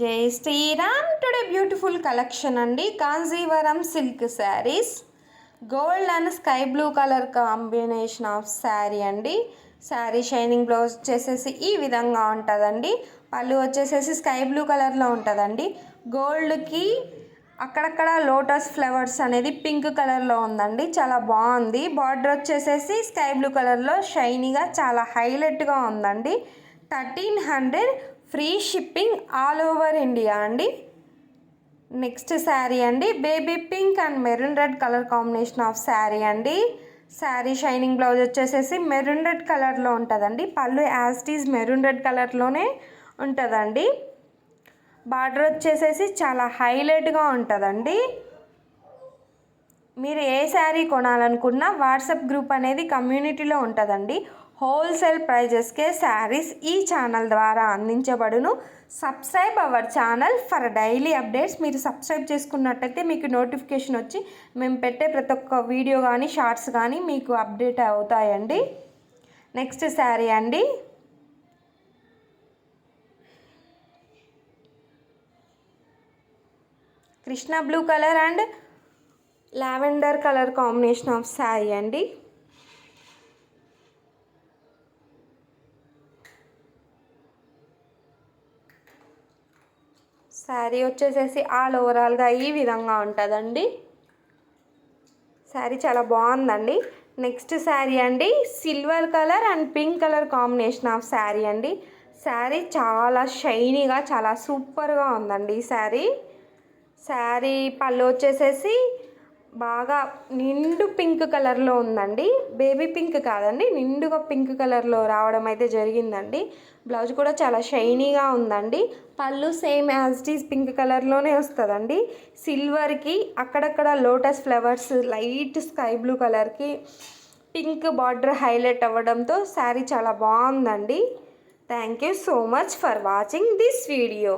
జై Sriram. Today beautiful collection అండి. Kanjeevaram silk saris, gold and sky blue colour combination of sari అండి. Sari shining blouse వచ్చేసేసి ఈ విధంగా ఉంటుందండి. పళ్ళు వచ్చేసేసి స్కై బ్లూ కలర్లో ఉంటుందండి. గోల్డ్కి అక్కడక్కడ లోటస్ ఫ్లవర్స్ అనేది పింక్ కలర్లో ఉందండి. చాలా బాగుంది. బార్డర్ వచ్చేసేసి స్కై బ్లూ కలర్లో షైనీగా చాలా హైలైట్గా ఉందండి. 1300 free shipping all over India అండి. నెక్స్ట్ శారీ అండి, baby pink and maroon red colour combination of sari అండి. శారీ షైనింగ్ బ్లౌజ్ వచ్చేసేసి మెరూన్ రెడ్ కలర్లో ఉంటుందండి. పళ్ళు యాస్టీస్ మెరూన్ రెడ్ కలర్లోనే ఉంటుందండి. బార్డర్ వచ్చేసేసి చాలా హైలైట్గా ఉంటుందండి. మీరు ఏ శారీ కొనాలనుకున్నా వాట్సాప్ గ్రూప్ అనేది కమ్యూనిటీలో ఉంటుందండి. హోల్సేల్ ప్రైజెస్కే శారీస్ ఈ ఛానల్ ద్వారా అందించబడును. Subscribe our channel for daily updates. మీరు సబ్స్క్రైబ్ చేసుకున్నట్టయితే మీకు నోటిఫికేషన్ వచ్చి మేము పెట్టే ప్రతి ఒక్క వీడియో కానీ షార్ట్స్ కానీ మీకు అప్డేట్ అవుతాయండి. నెక్స్ట్ శారీ అండి, Krishna blue colour and lavender colour combination of sari అండి. శారీ వచ్చేసేసి ఆల్ ఓవరాల్గా ఈ విధంగా ఉంటుందండి. శారీ చాలా బాగుందండి. నెక్స్ట్ శారీ అండి, silver colour and pink colour combination of sari అండి. శారీ చాలా షైనీగా చాలా సూపర్గా ఉందండి. ఈ శారీ పళ్ళు వచ్చేసేసి బాగా నిండు పింక్ కలర్లో ఉందండి. బేబీ పింక్ కాదండి, నిండుగా పింక్ కలర్లో రావడం అయితే జరిగిందండి. బ్లౌజ్ కూడా చాలా షైనీగా ఉందండి. పళ్ళు same as it is pink కలర్లోనే వస్తుందండి. సిల్వర్కి అక్కడక్కడ lotus flowers light sky blue కలర్కి పింక్ బార్డర్ హైలైట్ అవ్వడంతో శారీ చాలా బాగుందండి. Thank you so much for watching this video.